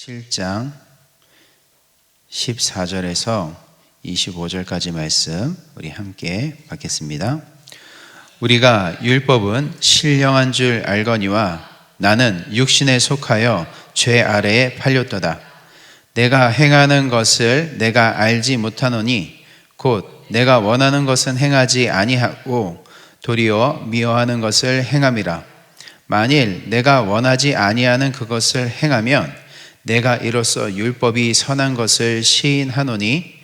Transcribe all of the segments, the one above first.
7장 14절에서 25절까지 말씀 우리 함께 받겠습니다. 우리가 율법은 신령한 줄 알거니와 나는 육신에 속하여 죄 아래에 팔렸도다. 내가 행하는 것을 내가 알지 못하노니 곧 내가 원하는 것은 행하지 아니하고 도리어 미워하는 것을 행함이라. 만일 내가 원하지 아니하는 그것을 행하면 내가 이로써 율법이 선한 것을 시인하노니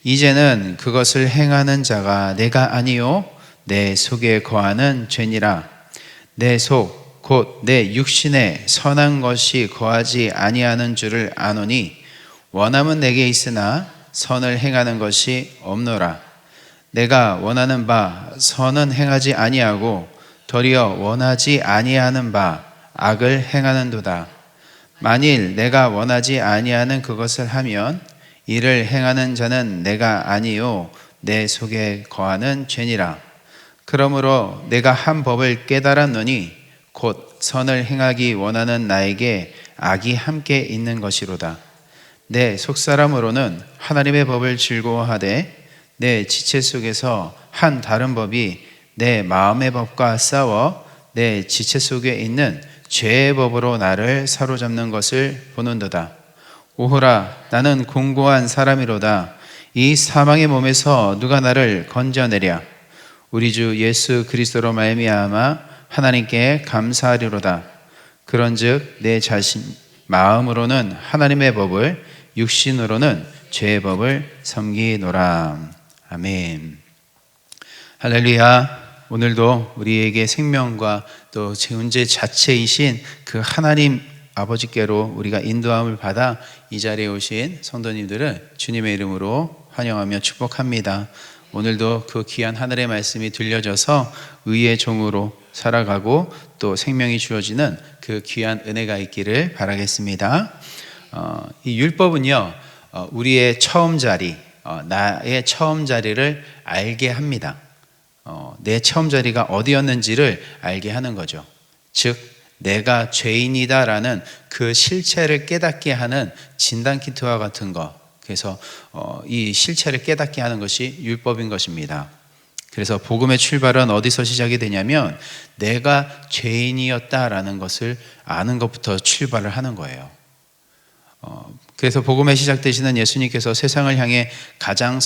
이제는 그것을 행하는 자가 내가 아니요 내 속에 거하는 죄니라. 내 속 곧 내 육신에 선한 것이 거하지 아니하는 줄을 아노니 원함은 내게 있으나 선을 행하는 것이 없노라. 내가 원하는 바 선은 행하지 아니하고 도리어 원하지 아니하는 바 악을 행하는도다. 만일 내가 원하지 아니하는 그것을 하면 이를 행하는 자는 내가 아니요 내 속에 거하는 죄니라. 그러므로 내가 한 법을 깨달았노니 곧 선을 행하기 원하는 나에게 악이 함께 있는 것이로다. 내 속사람으로는 하나님의 법을 즐거워하되 내 지체 속에서 한 다른 법이 내 마음의 법과 싸워 내 지체 속에 있는 죄의 법으로 나를 사로잡는 것을 보는도다. 오호라, 나는 공고한 사람이로다. 이 사망의 몸에서 누가 나를 건져내랴. 우리 주 예수 그리스도로 말미암아 하나님께 감사하리로다. 그런즉 내 자신 마음으로는 하나님의 법을, 육신으로는 죄의 법을 섬기노라. 아멘. 할렐루야. 오늘도 우리에게 생명과 또 존재 자체이신 그 하나님 아버지께로 우리가 인도함을 받아 이 자리에 오신 성도님들을 주님의 이름으로 환영하며 축복합니다. 오늘도 그 귀한 하늘의 말씀이 들려져서 의의 종으로 살아가고 또 생명이 주어지는 그 귀한 은혜가 있기를 바라겠습니다. 이 율법은요, 우리의 처음 자리, 나의 처음 자리를 알게 합니다. 내 처음 자리가 어디였는지를 알게 하는 거죠. 즉 내가 죄인이다라는 그 실체를 깨닫게 하는 진단키트와 같은 것. 그래서 이 실체를 깨닫게 하는 것이 율법인 것입니다. 그래서 복음의 출발은 어디서 시작이 되냐면 내가 죄인이었다라는 것을 아는 것부터 출발을 하는 거예요. 그래서 복음에 시작되시는 예수님께서 세상을 향해 가장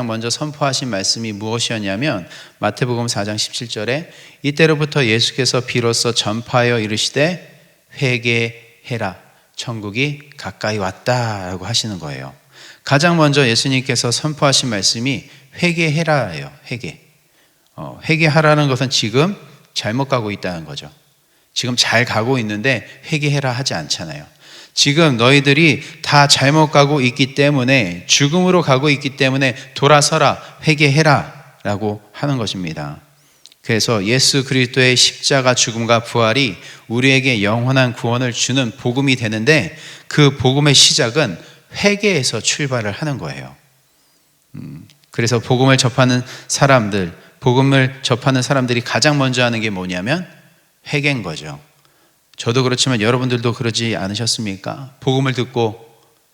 먼저 선포하신 말씀이 무엇이었냐면 마태복음 4장 17절에 이때로부터 예수께서 비로소 전파하여 이르시되 회개해라 천국이 가까이 왔다라고 하시는 거예요. 가장 먼저 예수님께서 선포하신 말씀이 회개해라예요. 회개하라는 것은 지금 잘못 가고 있다는 거죠. 지금 잘 가고 있는데 회개해라 하지 않잖아요. 지금 너희들이 다 잘못 가고 있기 때문에 죽음으로 가고 있기 때문에 돌아서라 회개해라 라고 하는 것입니다. 그래서 예수 그리스도의 십자가 죽음과 부활이 우리에게 영원한 구원을 주는 복음이 되는데 그 복음의 시작은 회개에서 출발을 하는 거예요. 그래서 복음을 접하는 사람들이 가장 먼저 하는 게 뭐냐면 회개인 거죠. 저도 그렇지만 여러분들도 그러지 않으셨습니까? 복음을 듣고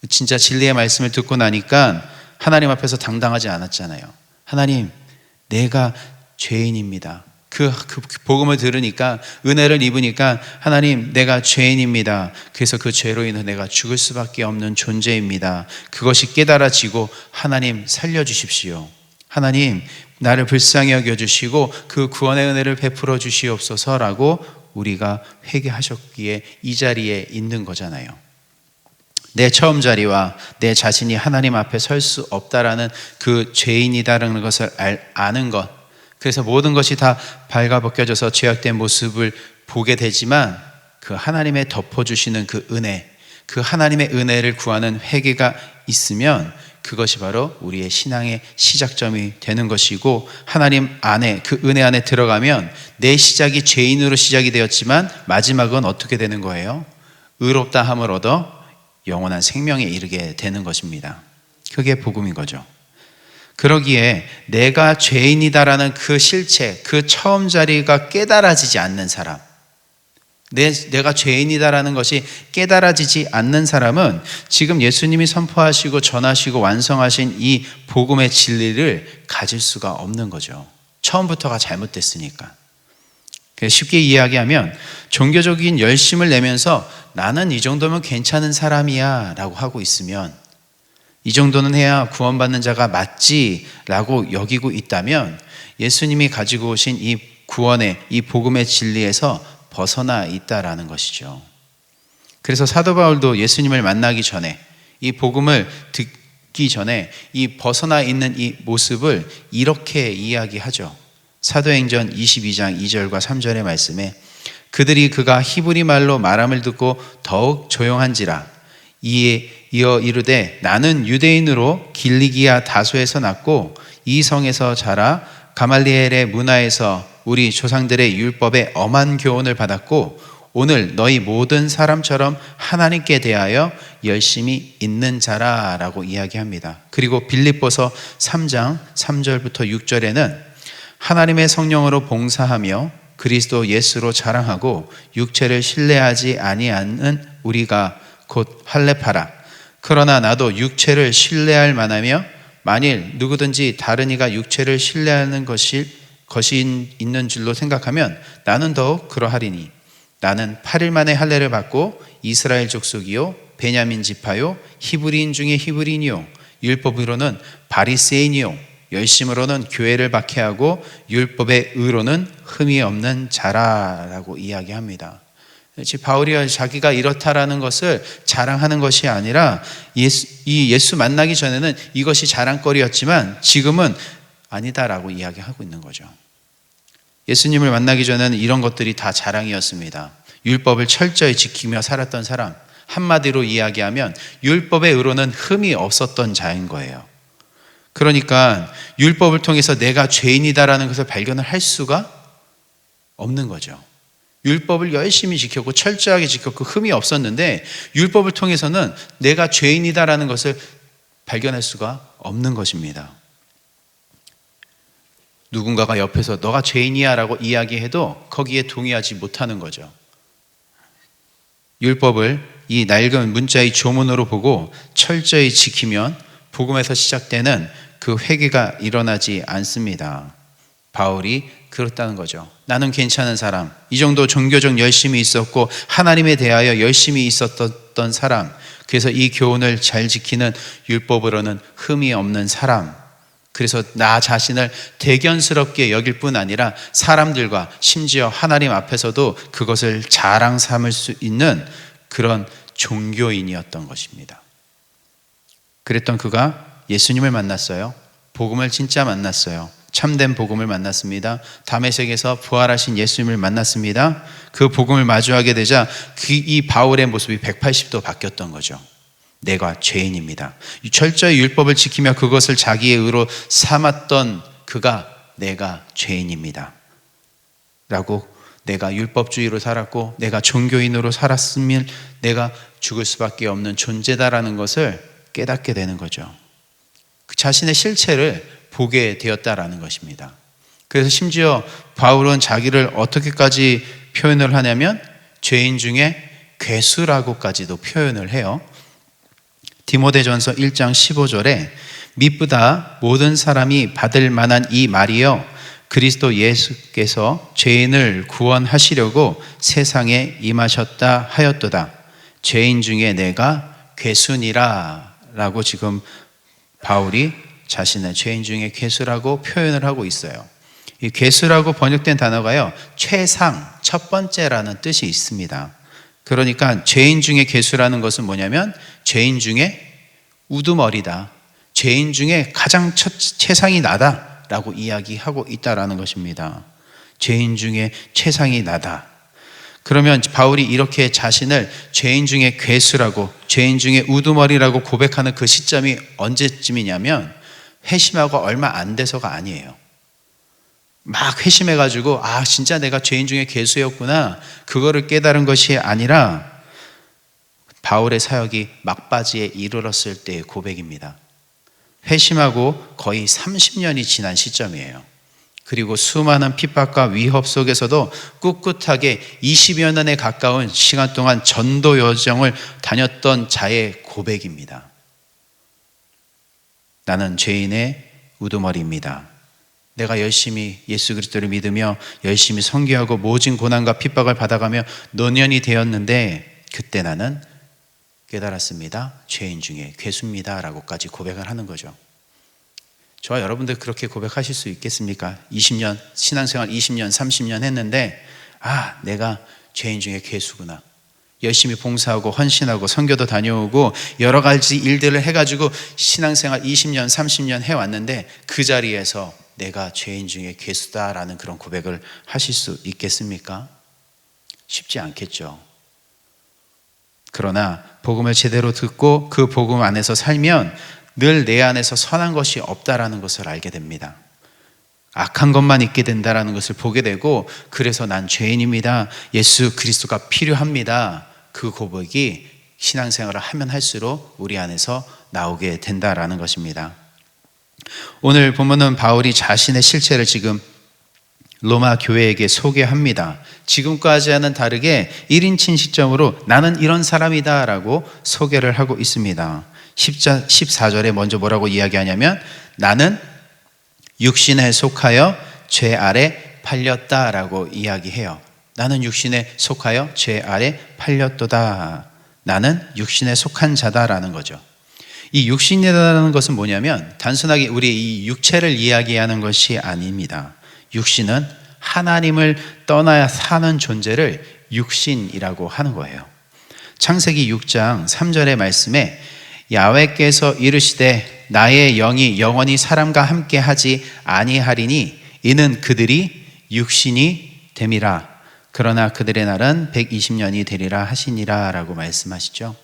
진짜 진리의 말씀을 듣고 나니까 하나님 앞에서 당당하지 않았잖아요. 하나님, 내가 죄인입니다. 그 복음을 들으니까, 은혜를 입으니까 하나님, 내가 죄인입니다. 그래서 그 죄로 인해 내가 죽을 수밖에 없는 존재입니다. 그것이 깨달아지고 하나님 살려주십시오. 하나님, 나를 불쌍히 여겨주시고 그 구원의 은혜를 베풀어 주시옵소서라고 우리가 회개하셨기에 이 자리에 있는 거잖아요. 내 처음 자리와 내 자신이 하나님 앞에 설 수 없다라는 그 죄인이다라는 것을 아는 것. 그래서 모든 것이 다 발가벗겨져서 죄악된 모습을 보게 되지만 그 하나님의 덮어주시는 그 은혜, 그 하나님의 은혜를 구하는 회개가 있으면 그것이 바로 우리의 신앙의 시작점이 되는 것이고 하나님 안에 그 은혜 안에 들어가면 내 시작이 죄인으로 시작이 되었지만 마지막은 어떻게 되는 거예요? 의롭다 함을 얻어 영원한 생명에 이르게 되는 것입니다. 그게 복음인 거죠. 그러기에 내가 죄인이다라는 그 실체, 그 처음 자리가 깨달아지지 않는 사람, 내가 죄인이다라는 것이 깨달아지지 않는 사람은 지금 예수님이 선포하시고 전하시고 완성하신 이 복음의 진리를 가질 수가 없는 거죠. 처음부터가 잘못됐으니까. 쉽게 이야기하면 종교적인 열심을 내면서 나는 이 정도면 괜찮은 사람이야 라고 하고 있으면, 이 정도는 해야 구원받는 자가 맞지 라고 여기고 있다면 예수님이 가지고 오신 이 구원의 이 복음의 진리에서 벗어나 있다라는 것이죠. 그래서 사도 바울도 예수님을 만나기 전에, 이 복음을 듣기 전에 이 벗어나 있는 이 모습을 이렇게 이야기하죠. 사도행전 22장 2절과 3절의 말씀에 그들이 그가 히브리 말로 말함을 듣고 더욱 조용한지라. 이어 이르되 나는 유대인으로 길리기아 다소에서 났고 이 성에서 자라 가말리엘의 문화에서 우리 조상들의 율법에 엄한 교훈을 받았고 오늘 너희 모든 사람처럼 하나님께 대하여 열심히 있는 자라라고 이야기합니다. 그리고 빌립보서 3장 3절부터 6절에는 하나님의 성령으로 봉사하며 그리스도 예수로 자랑하고 육체를 신뢰하지 아니하는 우리가 곧 할례파라. 그러나 나도 육체를 신뢰할 만하며 만일 누구든지 다른 이가 육체를 신뢰하는 것이 있는 줄로 생각하면 나는 더욱 그러하리니 나는 8일 만에 할례를 받고 이스라엘 족속이요 베냐민 지파요 히브리인 중에 히브리인이요 율법으로는 바리새인이요 열심으로는 교회를 박해하고 율법의 의로는 흠이 없는 자라라고 이야기합니다. 바울이 자기가 이렇다라는 것을 자랑하는 것이 아니라 예수 만나기 전에는 이것이 자랑거리였지만 지금은 아니다라고 이야기하고 있는 거죠. 예수님을 만나기 전에는 이런 것들이 다 자랑이었습니다. 율법을 철저히 지키며 살았던 사람, 한마디로 이야기하면 율법의 의로는 흠이 없었던 자인 거예요. 그러니까 율법을 통해서 내가 죄인이다라는 것을 발견을 할 수가 없는 거죠. 율법을 열심히 지켰고 철저하게 지켰고 흠이 없었는데 율법을 통해서는 내가 죄인이다라는 것을 발견할 수가 없는 것입니다. 누군가가 옆에서 너가 죄인이야 라고 이야기해도 거기에 동의하지 못하는 거죠. 율법을 이 낡은 문자의 조문으로 보고 철저히 지키면 복음에서 시작되는 그 회개가 일어나지 않습니다. 바울이 그렇다는 거죠. 나는 괜찮은 사람, 이 정도 종교적 열심이 있었고 하나님에 대하여 열심히 있었던 사람, 그래서 이 교훈을 잘 지키는 율법으로는 흠이 없는 사람, 그래서 나 자신을 대견스럽게 여길 뿐 아니라 사람들과 심지어 하나님 앞에서도 그것을 자랑 삼을 수 있는 그런 종교인이었던 것입니다. 그랬던 그가 예수님을 만났어요. 복음을 진짜 만났어요. 참된 복음을 만났습니다. 다메섹에서 부활하신 예수님을 만났습니다. 그 복음을 마주하게 되자 이 바울의 모습이 180도 바뀌었던 거죠. 내가 죄인입니다. 철저히 율법을 지키며 그것을 자기의 의로 삼았던 그가 내가 죄인입니다 라고, 내가 율법주의로 살았고 내가 종교인으로 살았으면 내가 죽을 수밖에 없는 존재다라는 것을 깨닫게 되는 거죠. 그 자신의 실체를 보게 되었다라는 것입니다. 그래서 심지어 바울은 자기를 어떻게까지 표현을 하냐면 죄인 중에 괴수라고까지도 표현을 해요. 디모데전서 1장 15절에 미쁘다 모든 사람이 받을 만한 이 말이여 그리스도 예수께서 죄인을 구원하시려고 세상에 임하셨다 하였도다. 죄인 중에 내가 괴수니라 라고 지금 바울이 자신의 죄인 중에 괴수라고 표현을 하고 있어요. 이 괴수라고 번역된 단어가요, 최상, 첫 번째라는 뜻이 있습니다. 그러니까 죄인 중에 괴수라는 것은 뭐냐면 죄인 중에 우두머리다, 죄인 중에 가장 최상이 나다라고 이야기하고 있다라는 것입니다. 죄인 중에 최상이 나다. 그러면 바울이 이렇게 자신을 죄인 중에 괴수라고, 죄인 중에 우두머리라고 고백하는 그 시점이 언제쯤이냐면 회심하고 얼마 안 돼서가 아니에요. 막 회심해가지고 진짜 내가 죄인 중에 괴수였구나, 그거를 깨달은 것이 아니라 바울의 사역이 막바지에 이르렀을 때의 고백입니다. 회심하고 거의 30년이 지난 시점이에요. 그리고 수많은 핍박과 위협 속에서도 꿋꿋하게 20여 년에 가까운 시간 동안 전도 여정을 다녔던 자의 고백입니다. 나는 죄인의 우두머리입니다. 내가 열심히 예수 그리스도를 믿으며 열심히 선교하고 모진 고난과 핍박을 받아가며 노년이 되었는데 그때 나는 깨달았습니다. 죄인 중에 괴수입니다 라고까지 고백을 하는 거죠. 저와 여러분들 그렇게 고백하실 수 있겠습니까? 20년 신앙생활 20년 30년 했는데 내가 죄인 중에 괴수구나. 열심히 봉사하고 헌신하고 선교도 다녀오고 여러 가지 일들을 해가지고 신앙생활 20년 30년 해왔는데 그 자리에서 내가 죄인 중에 괴수다라는 그런 고백을 하실 수 있겠습니까? 쉽지 않겠죠. 그러나 복음을 제대로 듣고 그 복음 안에서 살면 늘 내 안에서 선한 것이 없다라는 것을 알게 됩니다. 악한 것만 있게 된다라는 것을 보게 되고, 그래서 난 죄인입니다, 예수 그리스도가 필요합니다, 그 고백이 신앙생활을 하면 할수록 우리 안에서 나오게 된다라는 것입니다. 오늘 본문은 바울이 자신의 실체를 지금 로마 교회에게 소개합니다. 지금까지와는 다르게 1인칭 시점으로 나는 이런 사람이다 라고 소개를 하고 있습니다. 14절에 먼저 뭐라고 이야기하냐면 나는 육신에 속하여 죄 아래 팔렸다라고 이야기해요. 나는 육신에 속하여 죄 아래 팔렸도다. 나는 육신에 속한 자다라는 거죠. 이 육신이라는 것은 뭐냐면 단순하게 우리 이 육체를 이야기하는 것이 아닙니다. 육신은 하나님을 떠나야 사는 존재를 육신이라고 하는 거예요. 창세기 6장 3절의 말씀에 야훼께서 이르시되 나의 영이 영원히 사람과 함께 하지 아니하리니 이는 그들이 육신이 됨이라. 그러나 그들의 날은 120년이 되리라 하시니라 라고 말씀하시죠.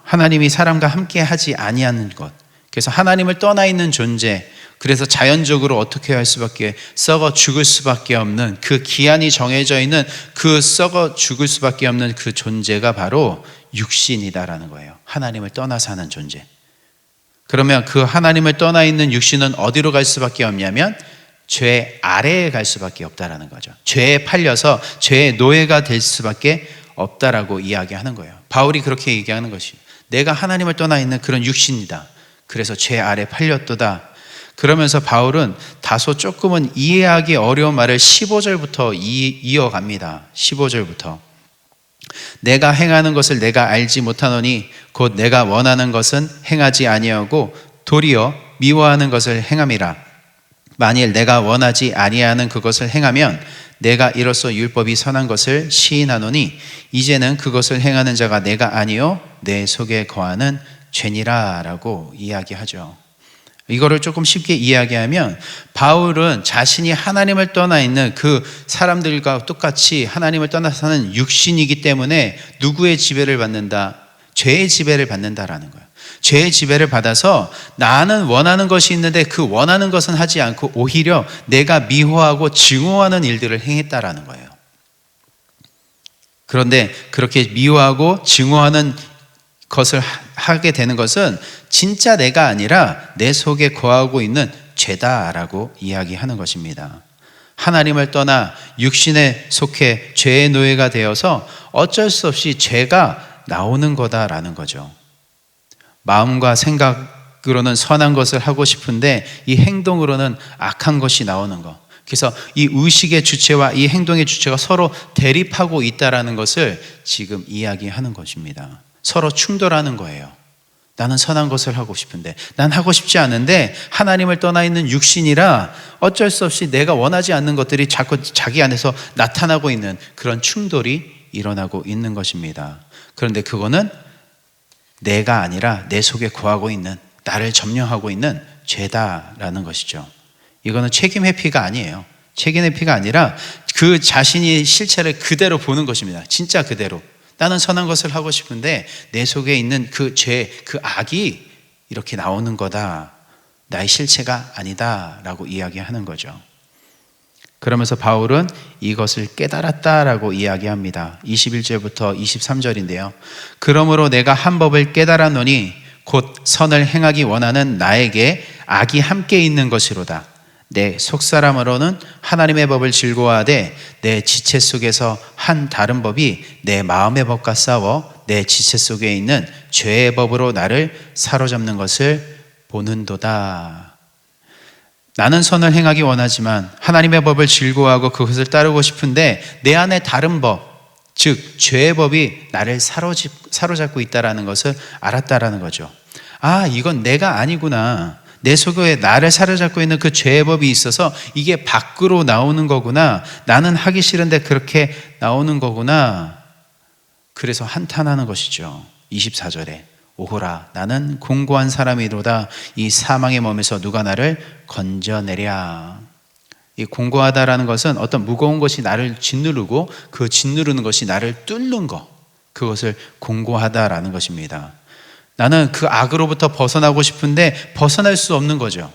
하나님이 사람과 함께 하지 아니하는 것, 그래서 하나님을 떠나 있는 존재, 그래서 자연적으로 어떻게 할 수밖에, 썩어 죽을 수밖에 없는 그 기한이 정해져 있는 그 썩어 죽을 수밖에 없는 그 존재가 바로 육신이다라는 거예요. 하나님을 떠나 사는 존재. 그러면 그 하나님을 떠나 있는 육신은 어디로 갈 수밖에 없냐면 죄 아래에 갈 수밖에 없다라는 거죠. 죄에 팔려서 죄의 노예가 될 수밖에 없다라고 이야기하는 거예요. 바울이 그렇게 얘기하는 것이, 내가 하나님을 떠나 있는 그런 육신이다, 그래서 죄 아래 팔렸도다. 그러면서 바울은 다소 조금은 이해하기 어려운 말을 15절부터 이어갑니다. 15절부터 내가 행하는 것을 내가 알지 못하노니 곧 내가 원하는 것은 행하지 아니하고 도리어 미워하는 것을 행함이라. 만일 내가 원하지 아니하는 그것을 행하면 내가 이로써 율법이 선한 것을 시인하노니 이제는 그것을 행하는 자가 내가 아니요 내 속에 거하는 죄니라 라고 이야기하죠. 이거를 조금 쉽게 이야기하면 바울은 자신이 하나님을 떠나 있는 그 사람들과 똑같이 하나님을 떠나 사는 육신이기 때문에 누구의 지배를 받는다? 죄의 지배를 받는다라는 거예요. 죄의 지배를 받아서 나는 원하는 것이 있는데 그 원하는 것은 하지 않고 오히려 내가 미워하고 증오하는 일들을 행했다라는 거예요. 그런데 그렇게 미워하고 증오하는 것을 하게 되는 것은 진짜 내가 아니라 내 속에 거하고 있는 죄다라고 이야기하는 것입니다. 하나님을 떠나 육신에 속해 죄의 노예가 되어서 어쩔 수 없이 죄가 나오는 거다라는 거죠. 마음과 생각으로는 선한 것을 하고 싶은데 이 행동으로는 악한 것이 나오는 것. 그래서 이 의식의 주체와 이 행동의 주체가 서로 대립하고 있다라는 것을 지금 이야기하는 것입니다. 서로 충돌하는 거예요. 나는 선한 것을 하고 싶은데, 난 하고 싶지 않은데 하나님을 떠나 있는 육신이라 어쩔 수 없이 내가 원하지 않는 것들이 자꾸 자기 안에서 나타나고 있는 그런 충돌이 일어나고 있는 것입니다. 그런데 그거는 내가 아니라 내 속에 거하고 있는, 나를 점령하고 있는 죄다라는 것이죠. 이거는 책임 회피가 아니에요. 책임 회피가 아니라 그 자신이 실체를 그대로 보는 것입니다. 진짜 그대로. 나는 선한 것을 하고 싶은데 내 속에 있는 그 죄, 그 악이 이렇게 나오는 거다. 나의 실체가 아니다 라고 이야기하는 거죠. 그러면서 바울은 이것을 깨달았다라고 이야기합니다. 21절부터 23절인데요. 그러므로 내가 한 법을 깨달았노니 곧 선을 행하기 원하는 나에게 악이 함께 있는 것이로다. 내 속사람으로는 하나님의 법을 즐거워하되 내 지체 속에서 한 다른 법이 내 마음의 법과 싸워 내 지체 속에 있는 죄의 법으로 나를 사로잡는 것을 보는도다. 나는 선을 행하기 원하지만 하나님의 법을 즐거워하고 그것을 따르고 싶은데 내 안에 다른 법, 즉 죄의 법이 나를 사로잡고 있다는 것을 알았다라는 거죠. 아, 이건 내가 아니구나. 내 속에 나를 사로잡고 있는 그 죄의 법이 있어서 이게 밖으로 나오는 거구나. 나는 하기 싫은데 그렇게 나오는 거구나. 그래서 한탄하는 것이죠. 24절에 오호라 나는 공고한 사람이로다. 이 사망의 몸에서 누가 나를 건져내랴. 이 공고하다라는 것은 어떤 무거운 것이 나를 짓누르고 그 짓누르는 것이 나를 뚫는 것, 그것을 공고하다라는 것입니다. 나는 그 악으로부터 벗어나고 싶은데 벗어날 수 없는 거죠.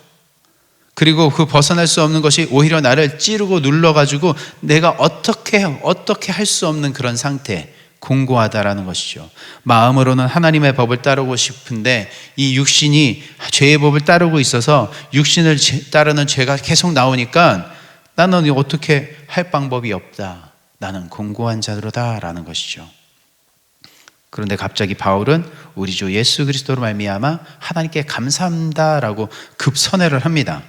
그리고 그 벗어날 수 없는 것이 오히려 나를 찌르고 눌러가지고 내가 어떻게 할 수 없는 그런 상태, 공고하다라는 것이죠. 마음으로는 하나님의 법을 따르고 싶은데 이 육신이 죄의 법을 따르고 있어서 육신을 따르는 죄가 계속 나오니까 나는 어떻게 할 방법이 없다. 나는 공고한 자로다라는 것이죠. 그런데 갑자기 바울은 우리 주 예수 그리스도로 말미암아 하나님께 감사합니다라고 급선회를 합니다.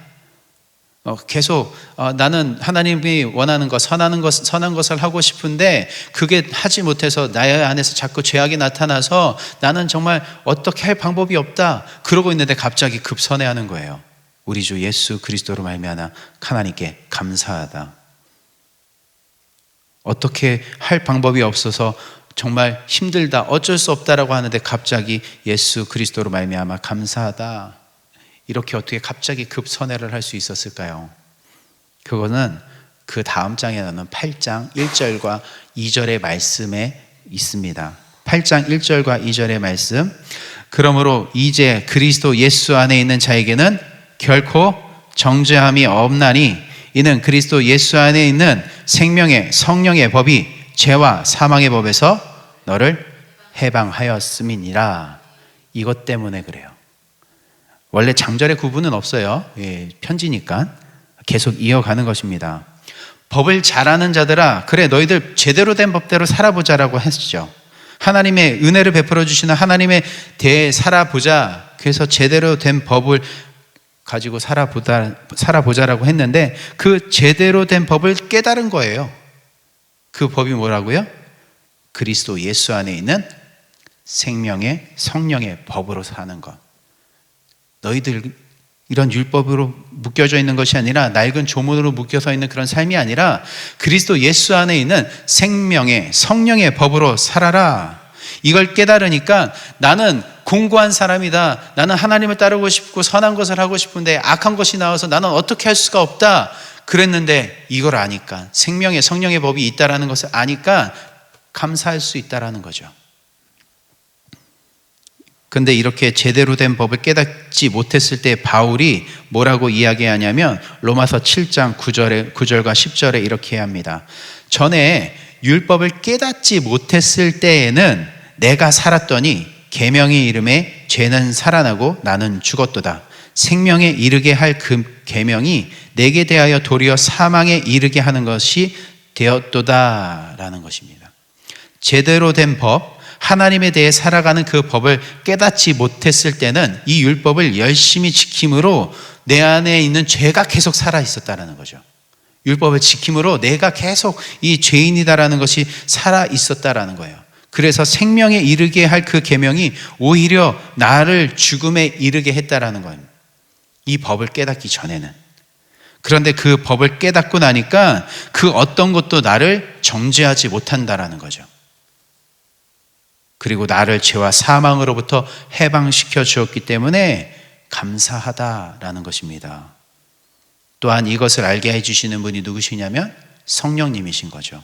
계속 나는 하나님이 원하는 것, 선한 것을 하고 싶은데 그게 하지 못해서 나의 안에서 자꾸 죄악이 나타나서 나는 정말 어떻게 할 방법이 없다. 그러고 있는데 갑자기 급선회하는 거예요. 우리 주 예수 그리스도로 말미암아 하나님께 감사하다. 어떻게 할 방법이 없어서 정말 힘들다, 어쩔 수 없다라고 하는데 갑자기 예수 그리스도로 말미암아 감사하다. 이렇게 어떻게 갑자기 급선회를 할 수 있었을까요? 그거는 그 다음 장에 나오는 8장 1절과 2절의 말씀에 있습니다. 8장 1절과 2절의 말씀. 그러므로 이제 그리스도 예수 안에 있는 자에게는 결코 정죄함이 없나니 이는 그리스도 예수 안에 있는 생명의 성령의 법이 죄와 사망의 법에서 너를 해방하였음이니라. 이것 때문에 그래요. 원래 장절의 구분은 없어요. 편지니까 계속 이어가는 것입니다. 법을 잘하는 자들아, 그래 너희들 제대로 된 법대로 살아보자라고 했죠. 하나님의 은혜를 베풀어 주시는 하나님의 대에 살아보자. 그래서 제대로 된 법을 가지고 살아보자라고 했는데 그 제대로 된 법을 깨달은 거예요. 그 법이 뭐라고요? 그리스도 예수 안에 있는 생명의 성령의 법으로 사는 것. 너희들 이런 율법으로 묶여져 있는 것이 아니라 낡은 조문으로 묶여서 있는 그런 삶이 아니라 그리스도 예수 안에 있는 생명의 성령의 법으로 살아라. 이걸 깨달으니까 나는 공고한 사람이다. 나는 하나님을 따르고 싶고 선한 것을 하고 싶은데 악한 것이 나와서 나는 어떻게 할 수가 없다. 그랬는데 이걸 아니까, 생명의 성령의 법이 있다라는 것을 아니까 감사할 수 있다라는 거죠. 근데 이렇게 제대로 된 법을 깨닫지 못했을 때 바울이 뭐라고 이야기하냐면 로마서 7장 9절과 10절에 이렇게 합니다. 전에 율법을 깨닫지 못했을 때에는 내가 살았더니 계명의 이름에 죄는 살아나고 나는 죽었도다. 생명에 이르게 할 그 계명이 내게 대하여 도리어 사망에 이르게 하는 것이 되었도다라는 것입니다. 제대로 된 법, 하나님에 대해 살아가는 그 법을 깨닫지 못했을 때는 이 율법을 열심히 지킴으로 내 안에 있는 죄가 계속 살아 있었다라는 거죠. 율법을 지킴으로 내가 계속 이 죄인이다라는 것이 살아 있었다라는 거예요. 그래서 생명에 이르게 할 그 계명이 오히려 나를 죽음에 이르게 했다라는 거예요. 이 법을 깨닫기 전에는. 그런데 그 법을 깨닫고 나니까 그 어떤 것도 나를 정죄하지 못한다라는 거죠. 그리고 나를 죄와 사망으로부터 해방시켜 주었기 때문에 감사하다라는 것입니다. 또한 이것을 알게 해주시는 분이 누구시냐면 성령님이신 거죠.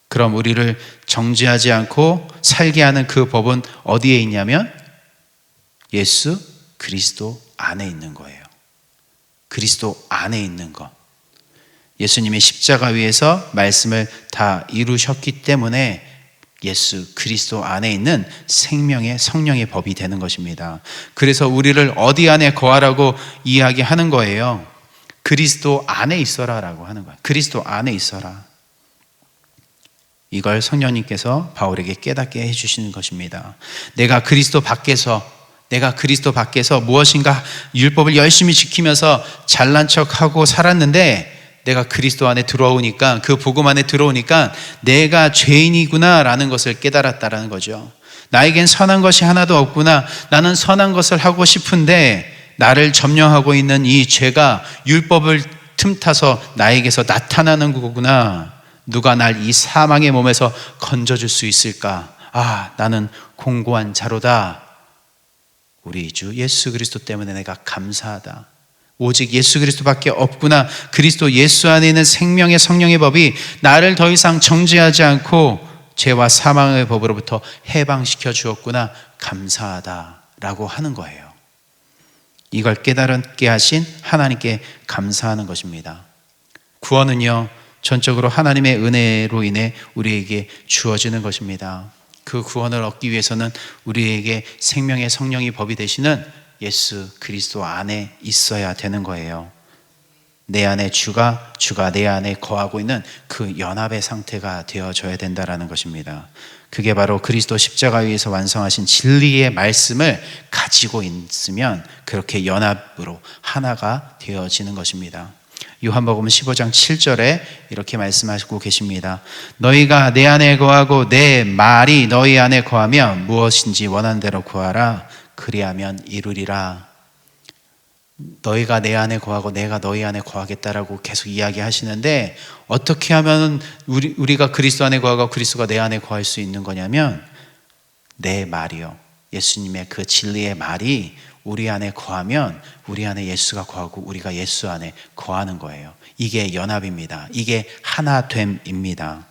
그럼 우리를 정죄하지 않고 살게 하는 그 법은 어디에 있냐면 예수 그리스도 안에 있는 거예요. 그리스도 안에 있는 것. 예수님이 십자가 위에서 말씀을 다 이루셨기 때문에 예수 그리스도 안에 있는 생명의 성령의 법이 되는 것입니다. 그래서 우리를 어디 안에 거하라고 이야기하는 거예요. 그리스도 안에 있어라라고 하는 거야. 그리스도 안에 있어라. 이걸 성령님께서 바울에게 깨닫게 해주시는 것입니다. 내가 그리스도 밖에서 무엇인가 율법을 열심히 지키면서 잘난 척하고 살았는데 내가 그리스도 안에 들어오니까, 그 복음 안에 들어오니까 내가 죄인이구나라는 것을 깨달았다라는 거죠. 나에겐 선한 것이 하나도 없구나. 나는 선한 것을 하고 싶은데 나를 점령하고 있는 이 죄가 율법을 틈타서 나에게서 나타나는 거구나. 누가 날 이 사망의 몸에서 건져줄 수 있을까? 나는 공고한 자로다. 우리 주 예수 그리스도 때문에 내가 감사하다. 오직 예수 그리스도밖에 없구나. 그리스도 예수 안에 있는 생명의 성령의 법이 나를 더 이상 정죄하지 않고 죄와 사망의 법으로부터 해방시켜 주었구나. 감사하다라고 하는 거예요. 이걸 깨달게 하신 하나님께 감사하는 것입니다. 구원은요, 전적으로 하나님의 은혜로 인해 우리에게 주어지는 것입니다. 그 구원을 얻기 위해서는 우리에게 생명의 성령이 법이 되시는 예수 그리스도 안에 있어야 되는 거예요. 내 안에 주가 내 안에 거하고 있는 그 연합의 상태가 되어져야 된다는 것입니다. 그게 바로 그리스도 십자가 위에서 완성하신 진리의 말씀을 가지고 있으면 그렇게 연합으로 하나가 되어지는 것입니다. 요한복음 15장 7절에 이렇게 말씀하시고 계십니다. 너희가 내 안에 거하고 내 말이 너희 안에 거하면 무엇인지 원하는 대로 구하라. 그리하면 이루리라. 너희가 내 안에 거하고 내가 너희 안에 거하겠다라고 계속 이야기하시는데, 어떻게 하면 우리가 그리스도 안에 거하고 그리스도가 내 안에 거할 수 있는 거냐면, 내 말이요, 예수님의 그 진리의 말이 우리 안에 거하면 우리 안에 예수가 거하고 우리가 예수 안에 거하는 거예요. 이게 연합입니다. 이게 하나됨입니다.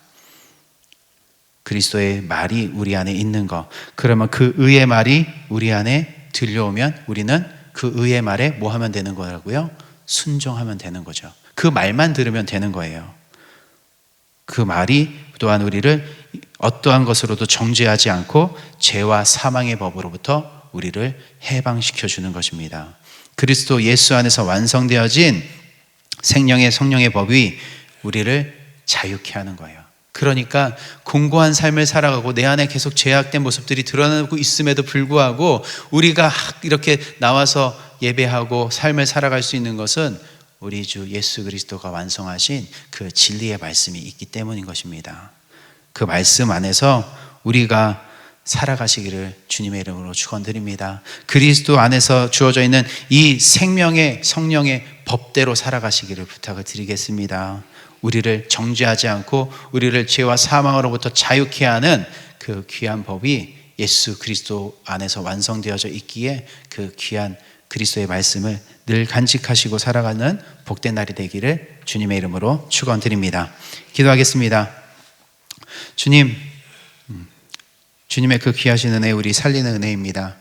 그리스도의 말이 우리 안에 있는 것. 그러면 그 의의 말이 우리 안에 들려오면 우리는 그 의의 말에 뭐 하면 되는 거라고요? 순종하면 되는 거죠. 그 말만 들으면 되는 거예요. 그 말이 또한 우리를 어떠한 것으로도 정죄하지 않고 죄와 사망의 법으로부터 우리를 해방시켜 주는 것입니다. 그리스도 예수 안에서 완성되어진 생명의 성령의 법이 우리를 자유케 하는 거예요. 그러니까 공고한 삶을 살아가고 내 안에 계속 죄악된 모습들이 드러나고 있음에도 불구하고 우리가 이렇게 나와서 예배하고 삶을 살아갈 수 있는 것은 우리 주 예수 그리스도가 완성하신 그 진리의 말씀이 있기 때문인 것입니다. 그 말씀 안에서 우리가 살아가시기를 주님의 이름으로 축원드립니다. 그리스도 안에서 주어져 있는 이 생명의 성령의 법대로 살아가시기를 부탁을 드리겠습니다. 우리를 정죄하지 않고 우리를 죄와 사망으로부터 자유케 하는 그 귀한 법이 예수 그리스도 안에서 완성되어져 있기에 그 귀한 그리스도의 말씀을 늘 간직하시고 살아가는 복된 날이 되기를 주님의 이름으로 축원드립니다. 기도하겠습니다. 주님의 그 귀하신 은혜, 우리 살리는 은혜입니다.